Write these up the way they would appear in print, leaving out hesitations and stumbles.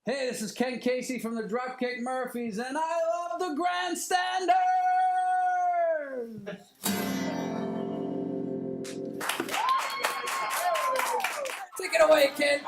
Hey, this is Ken Casey from the Dropkick Murphys, and I love the Grandstanders! Take it away, kid!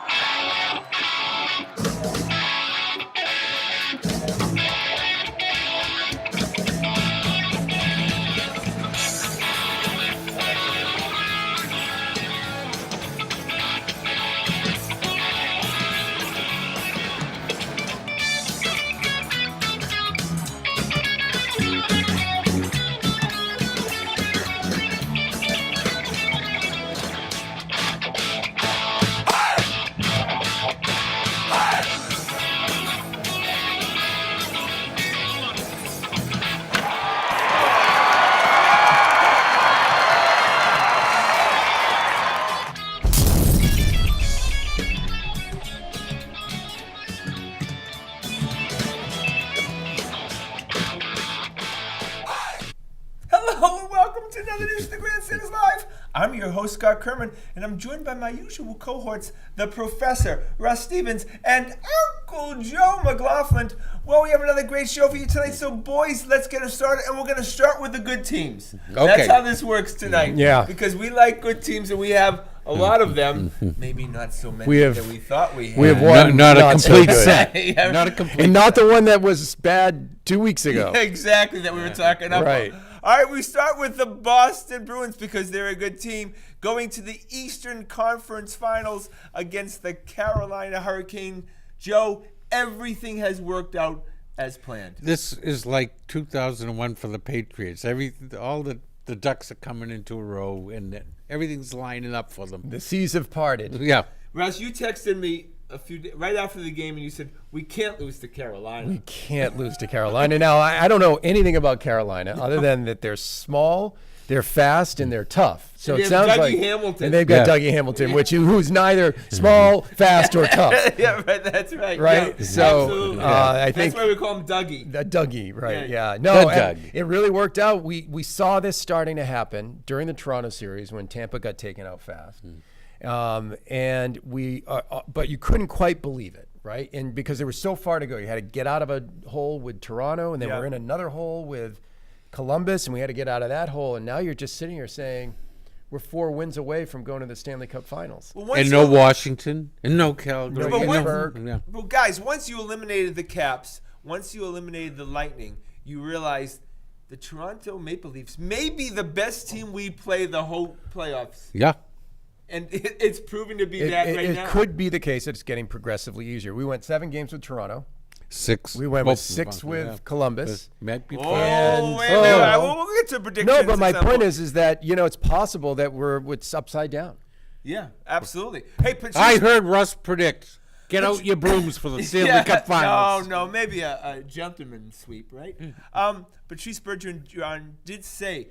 Hello and welcome to another edition of the Grandstanders Live. I'm your host, Scott Kerman, and I'm joined by my usual cohorts, the Professor, Russ Stevens, and Uncle Joe McLaughlin. Well, we have another great show for you tonight, so boys, let's get it started, and we're going to start with the good teams. Okay. That's how this works tonight. Yeah. Because we like good teams, and we have a lot of them. Maybe not so many that we thought we had. We have one, not a complete so set. Yeah. Not a complete And not the one that was bad 2 weeks ago. Exactly, that we were talking about. Right. All right, we start with the Boston Bruins because they're a good team going to the Eastern Conference Finals against the Carolina Hurricane. Joe, everything has worked out as planned. This is like 2001 for the Patriots. All the ducks are coming into a row, and everything's lining up for them. The seas have parted. Yeah. Russ, you texted me right after the game, and you said, we can't lose to Carolina. We can't lose to Carolina. Now, I don't know anything about Carolina other than that they're small, they're fast, and they're tough. So And it they have sounds Dougie like Hamilton. And they've got Yeah. Dougie Hamilton, who's neither small, fast, or tough. Yeah, right, that's right. Right? Yeah, So, absolutely. I think That's why we call him Dougie. Dougie, right? Yeah. Yeah. No, The and Doug. it really worked out. We saw this starting to happen during the Toronto series when Tampa got taken out fast, and but you couldn't quite believe it, right? And because there was so far to go, you had to get out of a hole with Toronto, and then Yeah. we're in another hole with Columbus, and we had to get out of that hole, and now you're just sitting here saying, we're 4 wins away from going to the Stanley Cup Finals. Well, once And you- no Washington, and no Calgary. No and Pittsburgh. yeah. Well, guys, once you eliminated the Caps, once you eliminated the Lightning, you realized the Toronto Maple Leafs may be the best team we play the whole playoffs. Yeah. And it's proving to be that right It now. could be the case that it's getting progressively easier. We went 7 games with Toronto. 6. We went Well, with 6 with yeah. Columbus. Might be Oh, five. And- wait, wait, Oh. we'll get to predictions. No, but my at some point is that it's possible that it's upside down. Yeah, absolutely. Hey, Patrice. I heard Russ predict. Get out your brooms for the Stanley Cup Finals. No, maybe a gentleman sweep, right? Patrice Bergeron did say,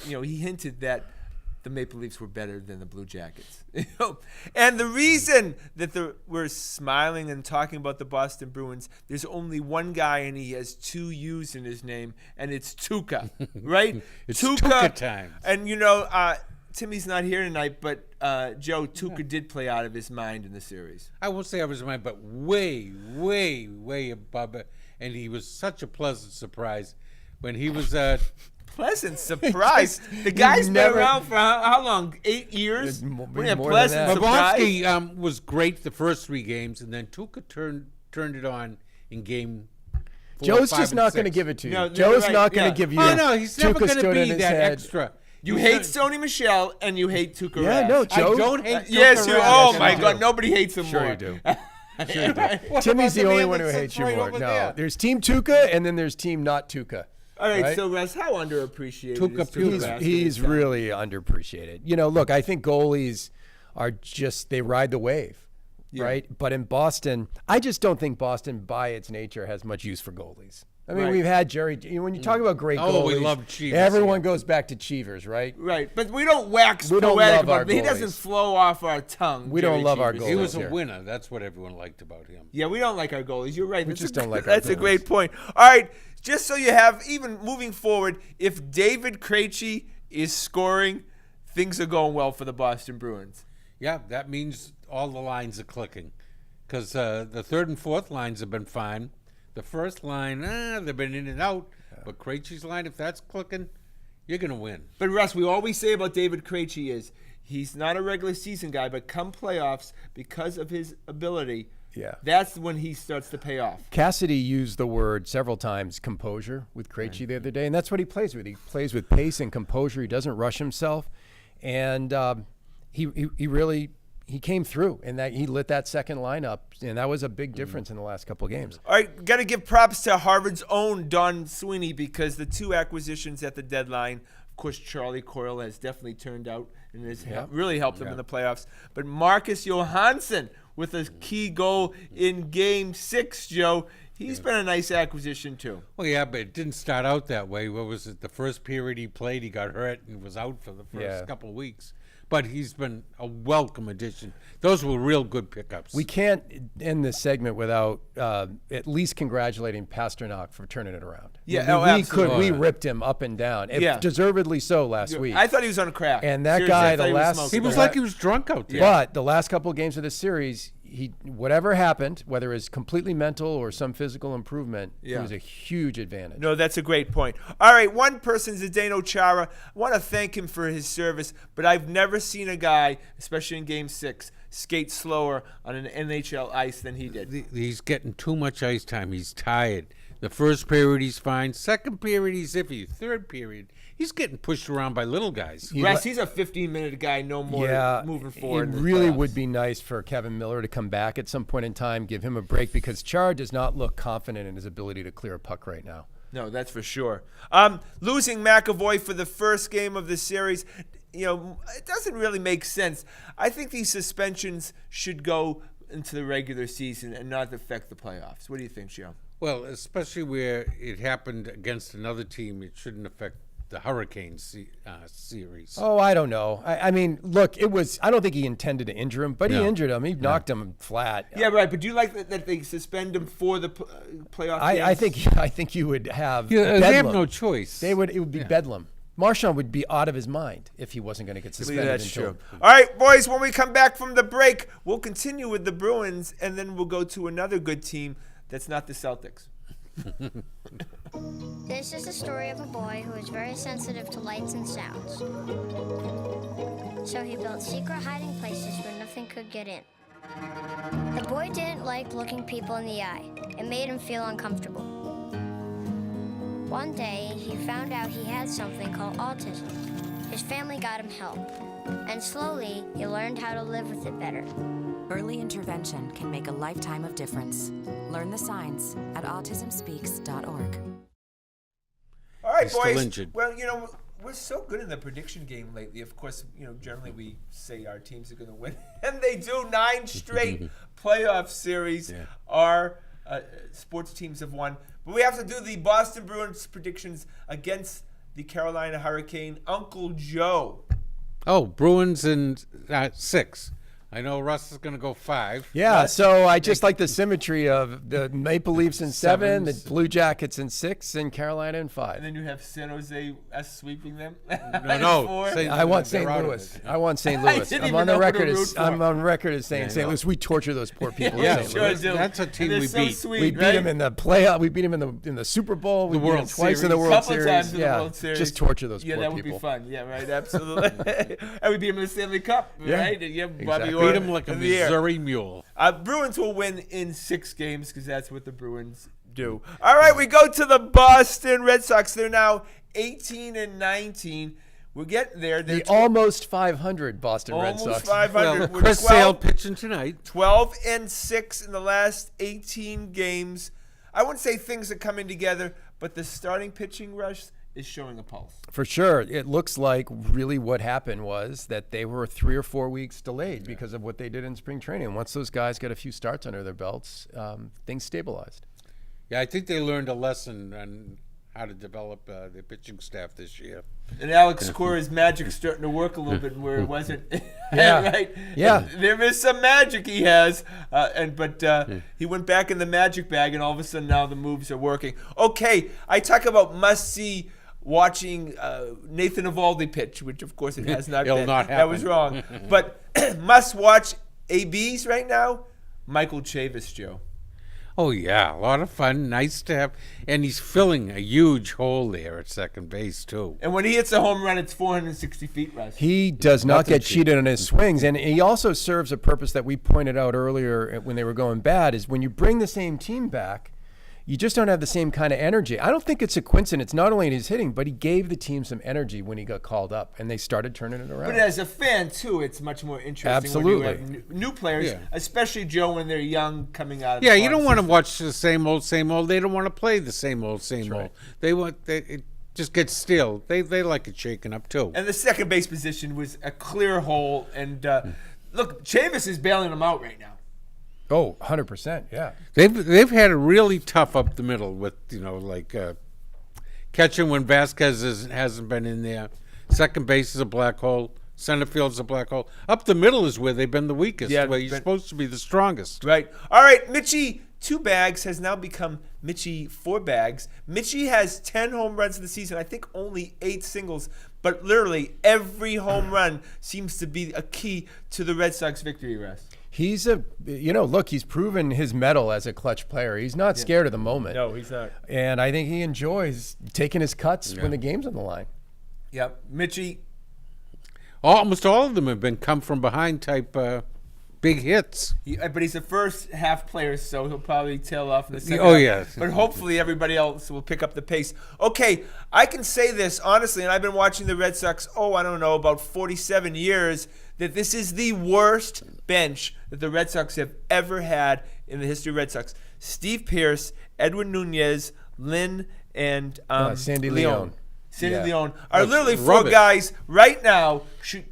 he hinted that the Maple Leafs were better than the Blue Jackets. And the reason that we're smiling and talking about the Boston Bruins, there's only one guy and he has 2 U's in his name, and it's Tuukka, right? It's Tuukka time. And, Timmy's not here tonight, but Joe, Tuukka did play out of his mind in the series. I won't say I was mine, but way, way, way above it. And he was such a pleasant surprise when he was Pleasant surprise. The guy's been never- around for how long? 8 years? It's more What do you have, than pleasant that. surprise? Bobrovsky was great the first 3 games, and then Tuukka turned it on in game 4, Joe's 5, just and not going to 6. give it to you. No, Joe's right, not going to yeah. give you. Oh no, he's never Tuukka going to stood in be his that head. extra. You He's hate not- Sony Michel and you hate Tuukka Yeah, Rask. no, I Joe. don't hate. Yes, Tuukka you. Rask. Oh Yes, my you do. God, nobody hates him Sure more. you do. What Timmy's about the only man one who that hates sits you right more. over No, there? there's Team Tuukka and then there's Team not Tuukka. All right, Right? so Russ, how underappreciated Tuukka is Pugh. Tuukka He's, Rask? he's really underappreciated. Look, I think goalies are they ride the wave, Yeah. right? But in Boston, I just don't think Boston, by its nature, has much use for goalies. I mean, Right. we've had Jerry. When you talk about great Oh, we goalies, love Cheevers, everyone goes back to Cheevers, right? Right, but we don't wax We don't poetic love about our it. He doesn't goalies. flow off our tongue. We don't Jerry love our Cheevers. He was Here. a winner. That's what everyone liked about him. Yeah, we don't like our goalies. You're right. We That's just a- don't like our That's a goalies. great point. All right, just so you have, even moving forward, if David Krejci is scoring, things are going well for the Boston Bruins. Yeah, that means all the lines are clicking. because the third and fourth lines have been fine. The first line, they've been in and out. But Krejci's line, if that's clicking, you're going to win. But Russ, we always say about David Krejci is he's not a regular season guy, but come playoffs, because of his ability, that's when he starts to pay off. Cassidy used the word several times, composure, with Krejci the other day, and that's what he plays with. He plays with pace and composure. He doesn't rush himself, and he really came through, and that he lit that second lineup, and that was a big difference in the last couple of games. All right, got to give props to Harvard's own Don Sweeney, because the two acquisitions at the deadline, of course, Charlie Coyle has definitely turned out and has really helped them in the playoffs. But Marcus Johansson with a key goal in Game 6, Joe. He's been a nice acquisition, too. Well, yeah, but it didn't start out that way. What was it? The first period he played, he got hurt and was out for the first couple of weeks. But he's been a welcome addition. Those were real good pickups. We can't end this segment without at least congratulating Pasternak for turning it around. Yeah, we ripped him up and down, deservedly so last week. I thought he was on a crack. And that guy, he was like he was drunk out there. But the last couple of games of this series, whatever happened, whether it's completely mental or some physical improvement, it was a huge advantage. No, that's a great point. All right, one person, Zdeno Chara. I want to thank him for his service, but I've never seen a guy, especially in Game 6, skate slower on an NHL ice than he did. He's getting too much ice time. He's tired. The first period, he's fine. Second period, he's iffy. Third period, he's getting pushed around by little guys. Russ, he's a 15-minute guy, no more moving forward. It really would be nice for Kevin Miller to come back at some point in time, give him a break, because Chara does not look confident in his ability to clear a puck right now. No, that's for sure. Losing McAvoy for the first game of the series, it doesn't really make sense. I think these suspensions should go into the regular season and not affect the playoffs. What do you think, Joe? Well, especially where it happened against another team, it shouldn't affect the Hurricanes series. Oh, I don't know. I mean, look, I don't think he intended to injure him, but he injured him. He knocked him flat. Yeah, right. But do you like that they suspend him for the playoff games? I think you would have. They have no choice. It would be bedlam. Marchand would be out of his mind if he wasn't going to get suspended. That's true. All right, boys, when we come back from the break, we'll continue with the Bruins, and then we'll go to another good team that's not the Celtics. This is the story of a boy who is very sensitive to lights and sounds. So he built secret hiding places where nothing could get in. The boy didn't like looking people in the eye. It made him feel uncomfortable. One day, he found out he had something called autism. His family got him help. And slowly, he learned how to live with it better. Early intervention can make a lifetime of difference. Learn the signs at autismspeaks.org. All right, He's still boys. injured. Well, we're so good in the prediction game lately. Of course, generally we say our teams are going to win, and they do. 9 straight playoff series. Our sports teams have won. But we have to do the Boston Bruins predictions against the Carolina Hurricane. Uncle Joe. Oh, Bruins in 6. I know Russ is going to go 5. Yeah, so I just like the symmetry of the Maple Leafs in 7, the Blue Jackets in 6, and Carolina in 5. And then you have San Jose sweeping them. No. I want St. Louis. I want St. Louis. I'm on record as saying St. Louis. We torture those poor people. Yeah, in St. Louis. that's a team we beat. Sweet, we beat them in the playoff. We beat them in the Super Bowl. We beat them twice in the World Couple Series. times in the World Series. Just torture those poor people. Yeah, that would be fun. Yeah, right. Absolutely. And we beat them in the Stanley Cup, right? And Bobby Beat him like a Missouri mule. Bruins will win in 6 games because that's what the Bruins do. All right, we go to the Boston Red Sox. They're now 18-19. We're getting there. They're almost 500 Boston Red Sox. Almost 500. Well, Chris Sale pitching tonight. 12-6 in the last 18 games. I wouldn't say things are coming together, but the starting pitching rush is showing a pulse. For sure. It looks like really what happened was that they were 3 or 4 weeks delayed because of what they did in spring training. Once those guys got a few starts under their belts, things stabilized. Yeah, I think they learned a lesson on how to develop their pitching staff this year. And Alex Cora's magic's starting to work a little bit where it wasn't. Yeah. Right? Yeah. There is some magic he has, but he went back in the magic bag, and all of a sudden now the moves are working. Okay, I talk about must-see watching Nathan Eovaldi pitch, which of course it has not It'll been. not happen. That was wrong. But must-watch ABs right now. Michael Chavis, Joe. Oh, yeah, a lot of fun. Nice to have. And he's filling a huge hole there at second base, too. And when he hits a home run, it's 460 feet, Russ. He does not Nothing get cheap. cheated on his swings, and he also serves a purpose that we pointed out earlier when they were going bad, is when you bring the same team back, you just don't have the same kind of energy. I don't think it's a coincidence, not only in his hitting, but he gave the team some energy when he got called up, and they started turning it around. But as a fan, too, it's much more interesting Absolutely. when you have new players, Yeah. especially, Joe, when they're young coming out of Yeah, the you don't farm want to system. watch the same old, same old. They don't want to play the same old, same old. It just gets still. They like it shaken up, too. And the second base position was a clear hole. And look, Chavis is bailing them out right now. Oh, 100%, yeah. They've had it really tough up the middle with, catching when Vasquez hasn't been in there. Second base is a black hole. Center field is a black hole. Up the middle is where they've been the weakest, Yeah, where you're supposed to be the strongest. Right. All right, Mitchie 2 bags has now become Mitchie 4 bags. Mitchie has 10 home runs in the season. I think only 8 singles. But literally every home run seems to be a key to the Red Sox victory, Russ. He's he's proven his mettle as a clutch player. He's not scared of the moment. No, he's not. And I think he enjoys taking his cuts when the game's on the line. Yep. Mitchie, Almost all of them have been come from behind type big hits. but he's the first half player, so he'll probably tail off in the second Oh, half. yeah. But hopefully everybody else will pick up the pace. Okay, I can say this honestly, and I've been watching the Red Sox, about 47 years, that this is the worst bench that the Red Sox have ever had in the history of Red Sox. Steve Pearce, Edwin Nunez, Lynn, and Sandy Leon. Leon. Sandy Yeah. Leon are literally 4 rubbish. guys right now should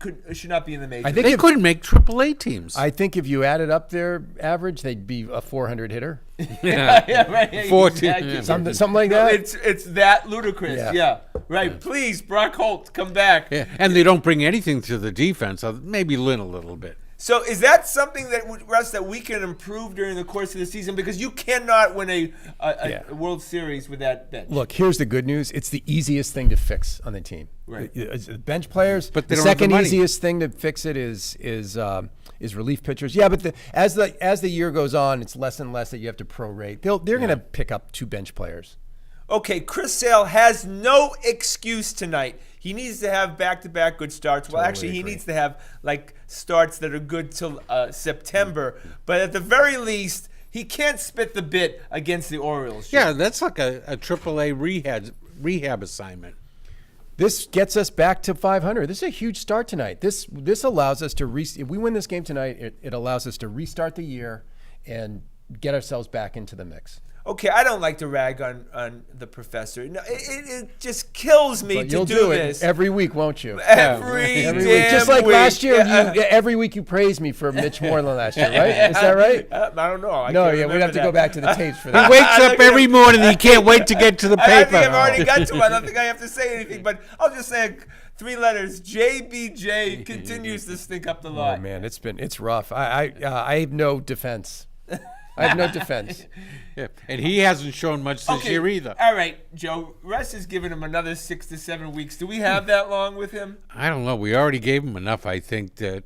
not be in the majors. I think They if, couldn't make AAA teams. I think if you added up their average, they'd be a 400 hitter. yeah, right. Yeah, 14, exactly. yeah. Something like No, that. it's that ludicrous. Yeah. Yeah. Right. Please, Brock Holt, come back. Yeah, and they don't bring anything to the defense. Maybe Lynn a little bit. So is that something that Russ, that we can improve during the course of the season? Because you cannot win a World Series with that bench. Look, here's the good news. It's the easiest thing to fix on the team. Right. Bench players. But they the don't have the second money. easiest thing to fix it is relief pitchers. Yeah, but as the year goes on, it's less and less that you have to prorate. They're going to pick up 2 bench players. Okay, Chris Sale has no excuse tonight. He needs to have back-to-back good starts. Well, actually, he needs to have starts that are good till September. But at the very least, he can't spit the bit against the Orioles. Yeah, that's like a AAA rehab assignment. This gets us back to 500. This is a huge start tonight. This allows us to if we win this game tonight, it allows us to restart the year and get ourselves back into the mix. Okay, I don't like to rag on the professor. No, it just kills me But to you'll do it this every week, won't you? Every Every damn week. Just like week. last year, Yeah. every week you praised me for Mitch Moreland last year, right? Is that right? I don't know. I No, can't yeah, we'd remember have to go that. back to the tapes for He that. wakes up every morning and he can't wait to get to the I paper. think I've already got to it. I don't think I have to say anything, but I'll just say 3 letters. JBJ continues to stink up the Oh lot. man, it's rough. I have no defense. I have no defense. Yeah, and he hasn't shown much this year either. All right, Joe. Russ has given him another 6 to 7 weeks. Do we have that long with him? I don't know. We already gave him enough, I think. That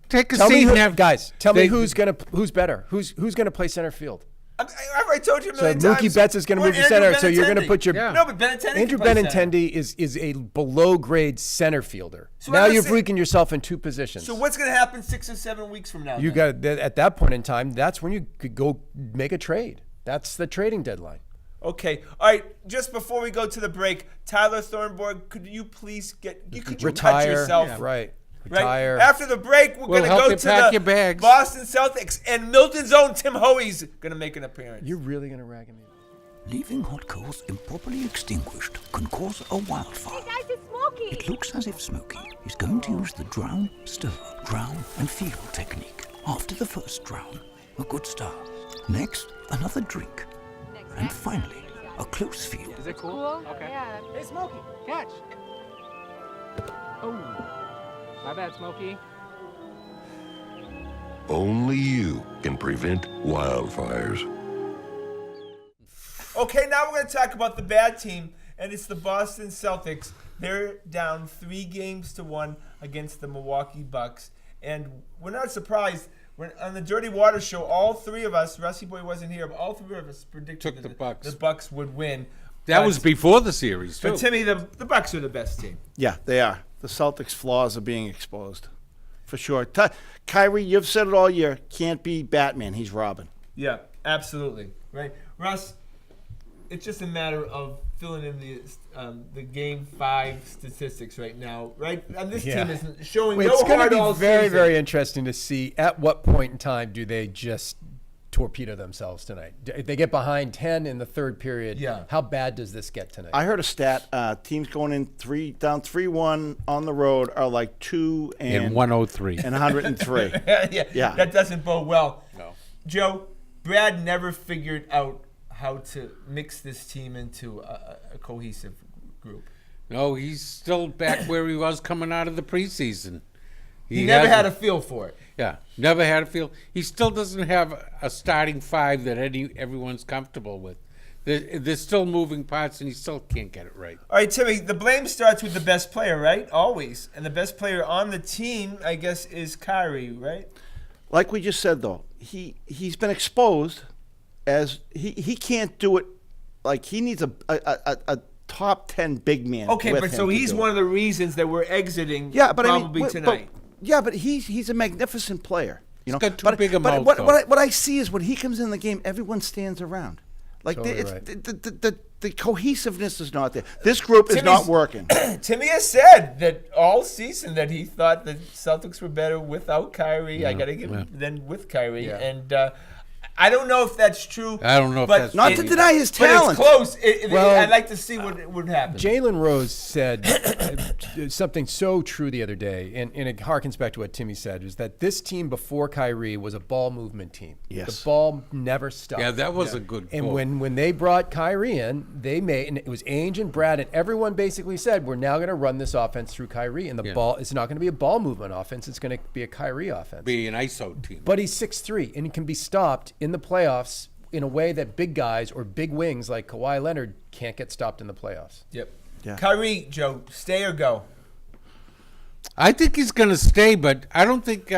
take a Tell me, season. guys. Tell me who's better. Who's gonna play center field? I told you a So million Mookie times. Betts is going to Or move to Andrew center. So you're going to Benintendi. put your Yeah. No, but Benintendi Andrew can play center. Benintendi is a below grade center fielder. So now I'm you've saying- weakened yourself in 2 positions. So what's going to happen 6 or 7 weeks from now? You then? got at that point in time. That's when you could go make a trade. That's the trading deadline. Okay. All right. Just before we go to the break, Tyler Thornborg, could you please could you cut Retire. yourself? Right. Right. Retire. After the break, we're We'll going to help go you to pack the your bags. Boston Celtics, and Milton's own Tim Hoey's going to make an appearance. You're really going to rag me? Leaving hot coals improperly extinguished can cause a wildfire. Guys, it's Smokey! It looks as if Smokey is going to use the drown, stir, drown, and feel technique. After the first drown, a good start. Next, another drink. And finally, a close feel. Is it cool? Okay. Yeah. Hey, Smokey, catch. Oh, my bad, Smokey. Only you can prevent wildfires. Okay, now we're going to talk about the bad team, and it's the Boston Celtics. They're down 3-1 against the Milwaukee Bucks, and we're not surprised On the Dirty Water Show, all three of us, Rusty Boy wasn't here, but all three of us predicted Took the that Bucks. the Bucks would win. That But- was before the series, too. But Timmy, the Bucks are the best team. Yeah, they are. The Celtics' flaws are being exposed, for sure. Kyrie, you've said it all year. Can't be Batman. He's Robin. Yeah, absolutely. Right, Russ. It's just a matter of filling in the Game 5 statistics right now. Right, and this team is showing It's no going heart to all be very, season. very interesting to see at what point in time do they just torpedo themselves tonight. If they get behind 10 in the third period, how bad does this get tonight? I heard a stat. Teams going in down 3-1 on the road are like 2 and 103 and 103. yeah, that doesn't bode well. No. Joe, Brad never figured out how to mix this team into a cohesive group. No, he's still back where he was coming out of the preseason. He never had a feel for it. Yeah, never had a feel. He still doesn't have a starting five that everyone's comfortable with. There's still moving parts, and he still can't get it right. All right, Timmy, the blame starts with the best player, right? Always. And the best player on the team, I guess, is Kyrie, right? Like we just said, though, he's been exposed as he can't do it. Like, he needs a top 10 big man. Okay, with but him so to he's do one it. of the reasons that we're exiting but probably I mean, tonight. But he's a magnificent player. You know, He's got too big a but mouth, though. what I see is when he comes in the game, everyone stands around. Like Totally it's right. the cohesiveness is not there. This group is not working. Timmy has said that all season that he thought the Celtics were better without Kyrie. I got to give him than with Kyrie. Yeah. And I don't know if that's true. I don't know if but that's Not true to deny his talent. But it's close. Well, I'd like to see what would happen. Jalen Rose said something so true the other day, and it harkens back to what Timmy said, is that this team before Kyrie was a ball movement team. Yes. The ball never stopped. Yeah, that was a good And quote. when they brought Kyrie in, and it was Ainge and Brad, and everyone basically said, we're now going to run this offense through Kyrie, and the ball, it's not going to be a ball movement offense, it's going to be a Kyrie offense. Be an ISO team. But he's 6'3", and he can be stopped in the playoffs in a way that big guys or big wings like Kawhi Leonard can't get stopped in the playoffs. Yep. Yeah. Kyrie, Joe, stay or go? I think he's going to stay, but I don't think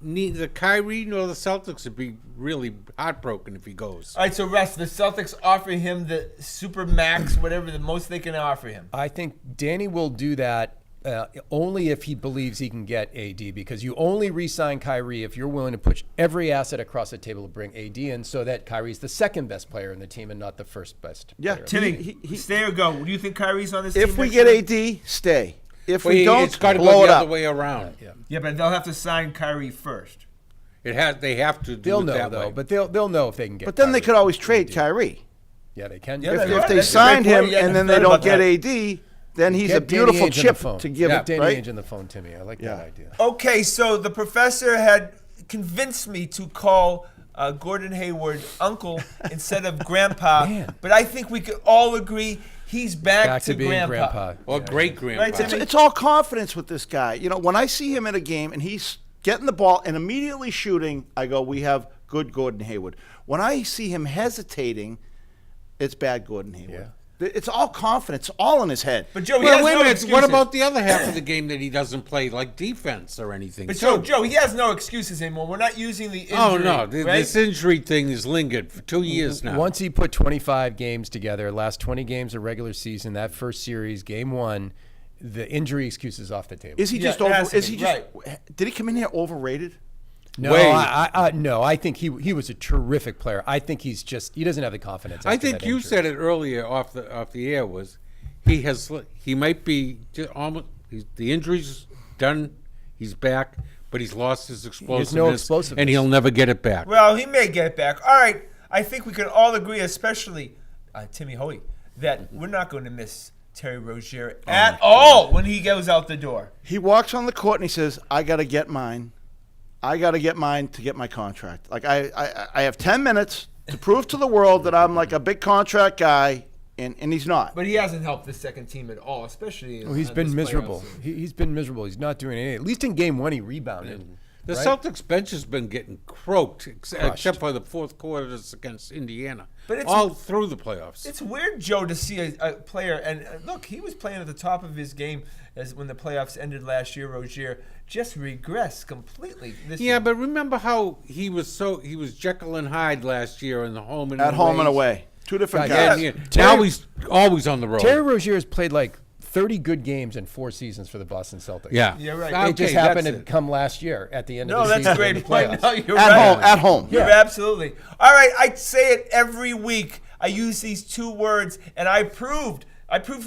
neither Kyrie nor the Celtics would be really heartbroken if he goes. All right, so Russ, the Celtics offer him the super max, whatever the most they can offer him. I think Danny will do that only if he believes he can get AD, because you only re-sign Kyrie if you're willing to push every asset across the table to bring AD in, so that Kyrie's the second best player in the team and not the first best Yeah, player. Timmy, stay or go? Do you think Kyrie's on this team? If we next get year? AD, stay. If Well, we don't, it's got to blow go it the up. other way around. Yeah, but they'll have to sign Kyrie first. They have to do They'll it know that though, way. but they'll know if they can get. But then they Kyrie. could always trade Kyrie. Yeah, they can. Yeah, If, that's if right. they That's a signed great point. him Yeah, and then I they forgot don't about get AD, then he's a Get Danny beautiful Ainge on the chip phone. to give Get it, Danny right? Ainge on the phone, Timmy. I like that idea. Okay, so the professor had convinced me to call Gordon Hayward uncle instead of grandpa, Man. but I think we could all agree he's back to being grandpa. Or great grandpa. Right, Timmy? It's all confidence with this guy. You know, when I see him in a game and he's getting the ball and immediately shooting, I go, we have good Gordon Hayward. When I see him hesitating, it's bad Gordon Hayward. It's all confidence, all in his head. But Joe, he Well, has wait a no minute. excuses. What about the other half of the game that he doesn't play, like defense or anything? But So- Joe, he has no excuses anymore. We're not using the injury. Oh no, right? this injury thing has lingered for 2 years now. Once he put 25 games together, last 20 games of regular season, that first series, game one, the injury excuse is off the table. Is he Yeah, just it has over? to Is be, he just? Did he come in here overrated? No, Way. no. I think he was a terrific player. I think he doesn't have the confidence. I after think that you injury. said it earlier off the air was he might be just almost the injury's done. He's back, but he's lost his explosiveness, and he'll never get it back. Well, he may get it back. All right, I think we can all agree, especially Timmy Hoey, that we're not going to miss Terry Rozier at all when he goes out the door. He walks on the court and he says, "I got to get mine. I got to get mine to get my contract. Like I have 10 minutes to prove to the world that I'm like a big contract guy." And he's not. But he hasn't helped the second team at all, especially in Well, he's this been playoff miserable. season. He's been miserable. He's not doing anything. At least in game one, he rebounded. The right? Celtics bench has been getting croaked, except for the fourth quarters against Indiana. But it's all through the playoffs. It's weird, Joe, to see a player, and look, he was playing at the top of his game as when the playoffs ended last year, Rozier, just regress completely this year. But remember how he was Jekyll and Hyde last year in the home and At home and away. Two different guys. Now he's always on the road. Terry Rozier has played like 30 good games in 4 seasons for the Boston Celtics. Yeah. You're right. It just happened to come last year at the end of the season. No, that's a great point. No, you're At home. You're absolutely. All right, I say it every week. I use these 2 words, and I proved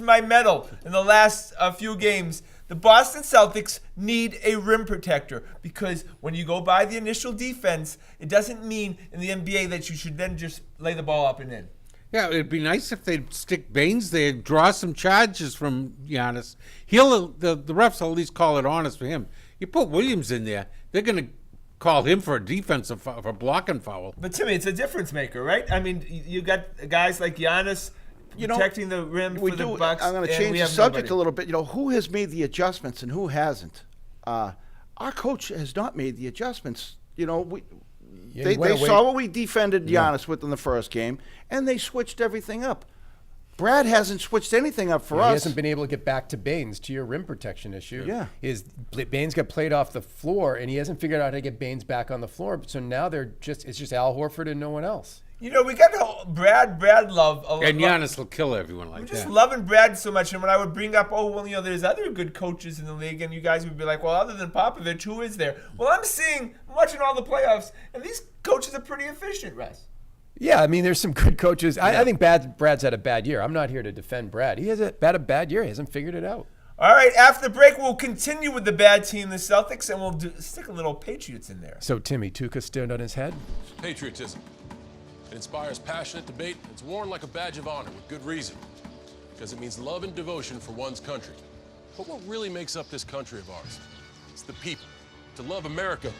my medal in the last few games. The Boston Celtics need a rim protector because when you go by the initial defense, it doesn't mean in the NBA that you should then just lay the ball up and in. Yeah, it'd be nice if they'd stick Baines there, draw some charges from Giannis. The refs will at least call it honest for him. You put Williams in there, they're going to call him for a defensive foul, for blocking foul. But Timmy, it's a difference maker, right? I mean, you got guys like Giannis protecting the rim for the Bucks. I'm going to change the subject a little bit. Who has made the adjustments and who hasn't? Our coach has not made the adjustments. They saw what we defended Giannis with in the first game, and they switched everything up. Brad hasn't switched anything up for us. He hasn't been able to get back to Baines, to your rim protection issue. Yeah. Baines got played off the floor, and he hasn't figured out how to get Baines back on the floor. So now it's just Al Horford and no one else. We got Brad love. And Giannis will kill everyone like that. I'm just loving Brad so much. And when I would bring up, there's other good coaches in the league, and you guys would be like, well, other than Popovich, who is there? Well, I'm watching all the playoffs, and these coaches are pretty efficient, Russ. Yeah, I mean, there's some good coaches. I think Brad's had a bad year. I'm not here to defend Brad. He has had a bad year. He hasn't figured it out. All right, after the break, we'll continue with the bad team, the Celtics, and we'll stick a little Patriots in there. So, Timmy, Tuca stood on his head? Patriotism. It inspires passionate debate. It's worn like a badge of honor with good reason, because it means love and devotion for one's country. But what really makes up this country of ours? It's the people. To love America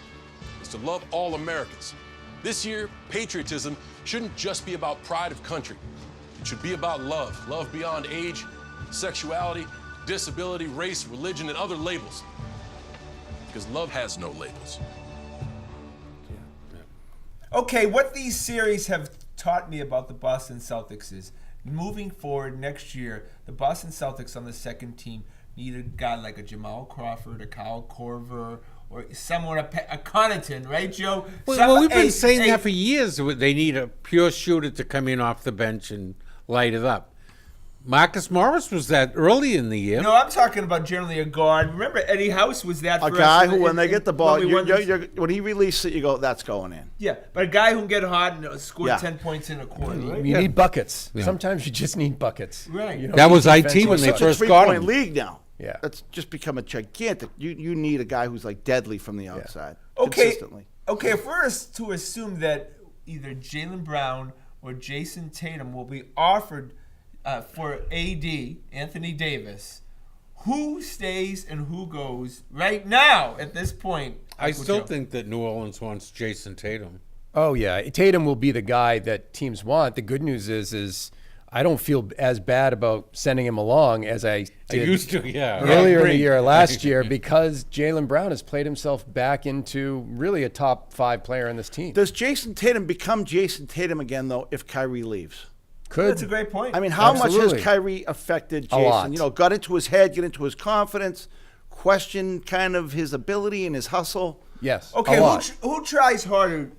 is to love all Americans. This year, patriotism shouldn't just be about pride of country. It should be about love. Love beyond age, sexuality, disability, race, religion, and other labels. Because love has no labels. Okay, what these series have taught me about the Boston Celtics is moving forward next year, the Boston Celtics on the second team need a guy like a Jamal Crawford, a Kyle Korver, or someone, a Connaughton, right, Joe? Well, we've been saying that for years. They need a pure shooter to come in off the bench and light it up. Marcus Morris was that early in the year. No, I'm talking about generally a guard. Remember, Eddie House was that a for guy us who, when they get the ball, when he releases it, you go, that's going in. Yeah, but a guy who can get hot and score 10 points in a quarter. Right? You need buckets. Yeah. Sometimes you just need buckets. Right. That was IT when they first got him. It's a 3-point league now. Yeah. That's just become a gigantic. You need a guy who's like deadly from the outside consistently. Okay, if we're to assume that either Jaylen Brown or Jason Tatum will be offered for AD, Anthony Davis, who stays and who goes right now at this point? I still think that New Orleans wants Jason Tatum. Oh, yeah. Tatum will be the guy that teams want. The good news is I don't feel as bad about sending him along as I did used to, earlier in the year last year because Jaylen Brown has played himself back into really a top 5 player in this team. Does Jason Tatum become Jason Tatum again, though, if Kyrie leaves? That's a great point. I mean, how much has Kyrie affected Jason? A lot. Got into his head, get into his confidence, question kind of his ability and his hustle. Yes. Okay, who tries harder,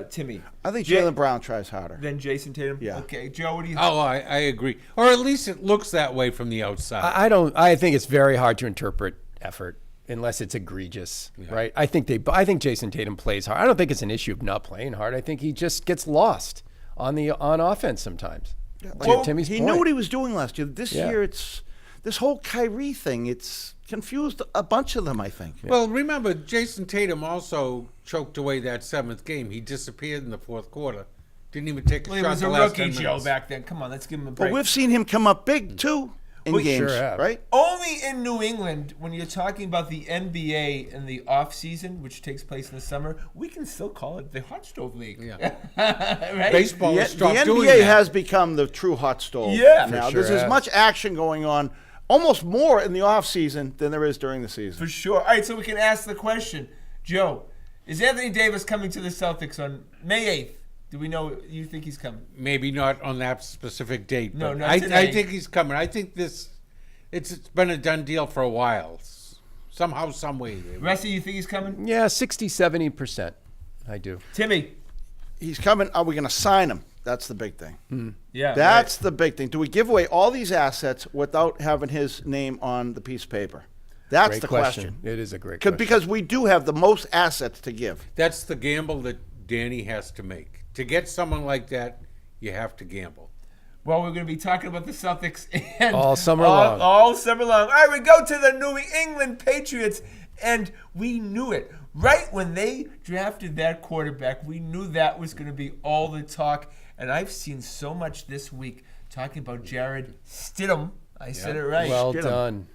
Timmy? I think Jaylen Brown tries harder than Jason Tatum. Yeah. Okay, Joe, what do you think? Oh, I agree, or at least it looks that way from the outside. I think it's very hard to interpret effort unless it's egregious, right? I think Jason Tatum plays hard. I don't think it's an issue of not playing hard. I think he just gets lost on offense sometimes. Yeah, he knew what he was doing last year. This year, it's this whole Kyrie thing. It's confused a bunch of them, I think. Yeah. Well, remember, Jason Tatum also choked away that 7th game. He disappeared in the 4th quarter. Didn't even take a shot. He was the a last rookie, 10 Joe, minutes. back then. Come on, let's give him a break. But we've seen him come up big, too, in games, right? Only in New England, when you're talking about the NBA and the off-season, which takes place in the summer, we can still call it the hot stove league. Yeah. Right? Baseball has stopped doing NBA that. has become the true hot stove now. Sure There's as much action going on, almost more in the off-season than there is during the season. For sure. All right, so we can ask the question, Joe, Is Anthony Davis coming to the Celtics on May 8th? Do we know? You think he's coming? Maybe not on that specific date. No, but not I today. think he's coming. I think it's been a done deal for a while. Somehow, some way. Rusty, you think he's coming? Yeah, 60, 70%. I do. Timmy. He's coming. Are we going to sign him? That's the big thing. Yeah. That's the big thing. Do we give away all these assets without having his name on the piece of paper? That's Great the question. It is a great question. Because we do have the most assets to give. That's the gamble that Danny has to make. To get someone like that, you have to gamble. Well, we're going to be talking about the Celtics and all summer long. All summer long. All right, we go to the New England Patriots, and we knew it. Right when they drafted that quarterback, we knew that was going to be all the talk. And I've seen so much this week talking about Jared Stidham. I said it right. Well done.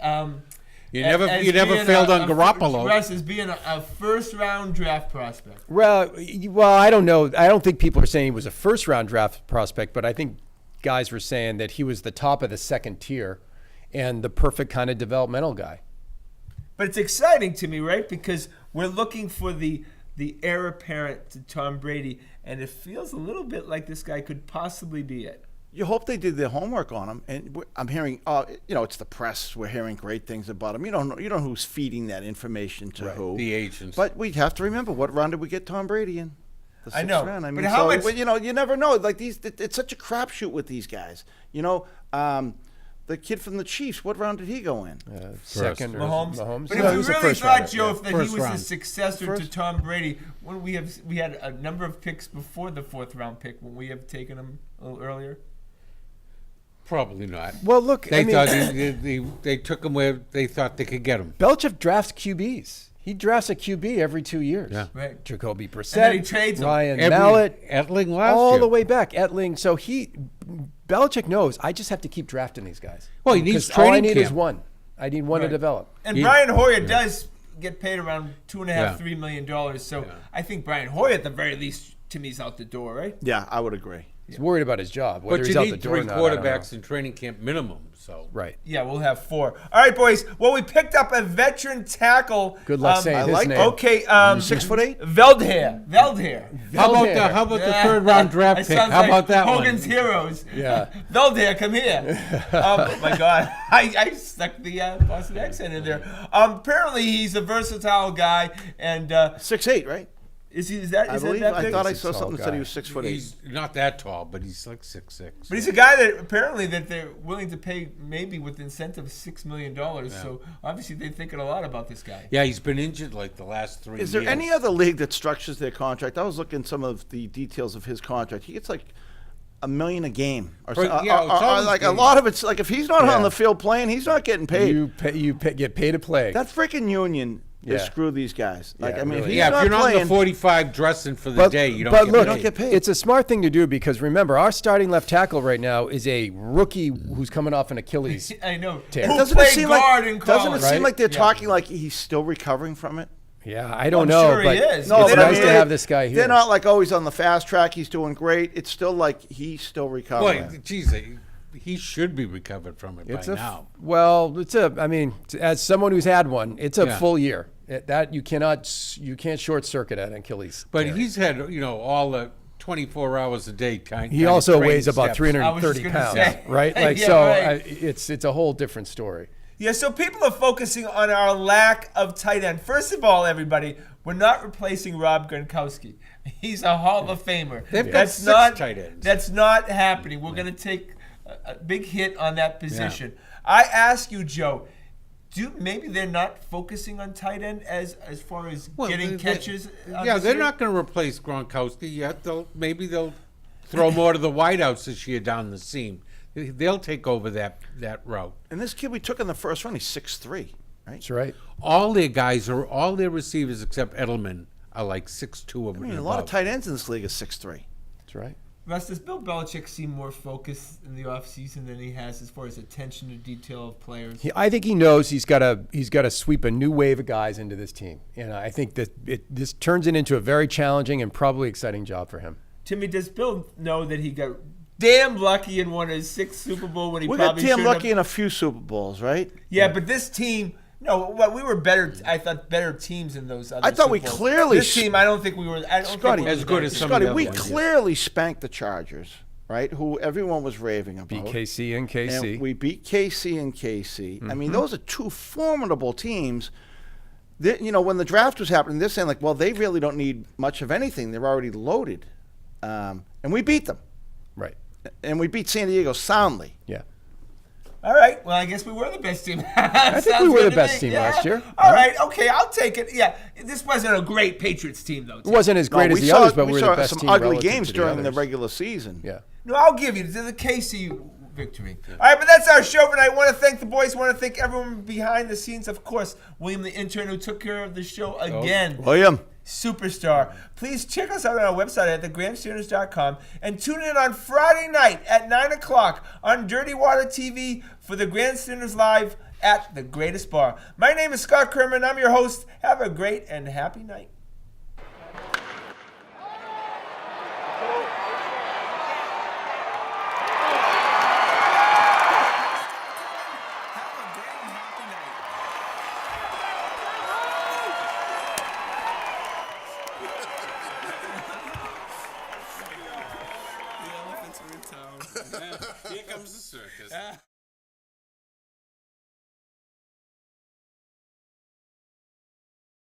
You never failed on Garoppolo. Russ as being a first-round draft prospect. Well, I don't know. I don't think people are saying he was a first-round draft prospect, but I think guys were saying that he was the top of the second tier and the perfect kind of developmental guy. But it's exciting to me, right? Because we're looking for the heir apparent to Tom Brady, and it feels a little bit like this guy could possibly be it. You hope they did their homework on him, and I'm hearing, it's the press. We're hearing great things about him. You don't know who's feeding that information to who. The agents. But we have to remember, what round did we get Tom Brady in? The I know. Round. But how much? You never know. Like it's such a crapshoot with these guys. The kid from the Chiefs, what round did he go in? Second. Mahomes. But No, if we really thought, Joe, that he was round. a successor to Tom Brady, when we had a number of picks before the fourth round pick, when we have taken him a little earlier. Probably not. Well, look, They thought they took him where they thought they could get him. Belichick drafts QBs. He drafts a QB every 2 years. Yeah. Right. Jacoby Brissett, And then he trades him. Ryan Mallett, Etling last all year. the way back. Etling. So Belichick knows I just have to keep drafting these guys. Well, he needs Because all I training need is camp. one. I need one to develop. And Brian Hoyer does get paid around $2.5, $3 million. So Yeah. I think Brian Hoyer, at the very least, to me, is out the door, right? Yeah, I would agree. He's worried about his job. Whether But he's you out the need door or three not, I don't know. quarterbacks in training camp minimum. So Right. Yeah, we'll have 4. All right, boys. Well, we picked up a veteran tackle. Good luck saying I his like name. Okay, 6'8". Veldheer. how about the third round draft pick? How about that Hogan's one? Heroes. Yeah. Veldheer, come here. Oh my God, I stuck the Boston accent in there. Apparently, he's a versatile guy, and 6'8", right? is that I believe. that I big? thought I He's a saw tall something that said guy. he was 6'8". He's not that tall, but he's like 6'6". But he's a guy that apparently that they're willing to pay maybe with incentive $6 million. So obviously they're thinking a lot about this guy. Yeah, he's been injured like the last 3 years. Is there any other league that structures their contract? I was looking at some of the details of his contract. He gets like $1 million a game, or Right, so, yeah, it's always like a games. lot of it's like if he's not Yeah. on the field playing, he's not getting paid. Get paid to play. That freaking union Yeah. is screw these guys. Like Yeah, I mean, really. if he's Yeah, if not you're not playing, in the 45 dressing for the day, you don't get look, paid. don't get paid. It's a smart thing to do because remember, our starting left tackle right now is a rookie who's coming off an Achilles. I know. Tear. Who doesn't it played seem guard like in college? doesn't it seem right? like they're Yeah. talking like he's still recovering from it? Yeah, I don't I'm know, sure he but is. No, it's but I nice mean, to have this guy here. They're not like always on the fast track. He's doing great. It's still like he's still recovering. Well, geez, he should be recovered from it by now. I mean, as someone who's had one, it's a Yeah. full year. That you can't short circuit an Achilles. But tear. he's had, all the 24 hours a day kind. He also training weighs about steps. 330 gonna pounds, say. right? Like Yeah, so, right. it's a whole different story. Yeah, so people are focusing on our lack of tight end. First of all, everybody, we're not replacing Rob Gronkowski. He's a Hall of Famer. They've got That's 6 not tight ends. That's not happening. We're going to take a big hit on that position. I ask you, Joe, maybe they're not focusing on tight end as far as getting catches? Yeah, they're not going to replace Gronkowski yet. Maybe they'll throw more to the wideouts this year down the seam. They'll take over that route. And this kid we took in the first round, he's 6'3", right? That's right. All their receivers except Edelman are like 6'2" or I mean, a lot of tight ends in this league is 6'3". That's right. Russ, does Bill Belichick seem more focused in the offseason than he has as far as attention to detail of players? I think he knows he's got to sweep a new wave of guys into this team, and I think that this turns it into a very challenging and probably exciting job for him. Timmy, does Bill know that he got damn lucky and won his 6th Super Bowl when he We got probably damn shouldn't lucky have? in a few Super Bowls, right? Yeah, but this team No, well, we were better. I thought better teams in those other. I thought we Super Bowls. clearly This team, I don't think we were. I don't Scotty, think we were as good as that some good. of the Scotty, we other ones, yes. clearly spanked the Chargers, right? Who everyone was raving about. Beat KC and KC. And we beat KC and KC. I mean, those are two formidable teams. You know, when the draft was happening, they're saying like, well, they really don't need much of anything. They're already loaded, and we beat them. Right. And we beat San Diego soundly. Yeah. All right. Well, I guess we were the best team. I think we were the best team last year. All right. Okay. I'll take it. Yeah. This wasn't a great Patriots team, though. It wasn't as great as the others, but we were the best some team ugly relative games to during the others. regular season. Yeah. No, I'll give you the KC victory. All right, but that's our show tonight. I want to thank the boys. I want to thank everyone behind the scenes. Of course, William, the intern, who took care of the show again. William. Superstar. Please check us out on our website at thegrandstanders.com and tune in on Friday night at 9 o'clock on Dirty Water TV for the Grandstanders Live at the Greatest Bar. My name is Scott Kerman. I'm your host. Have a great and happy night. Here comes the circus.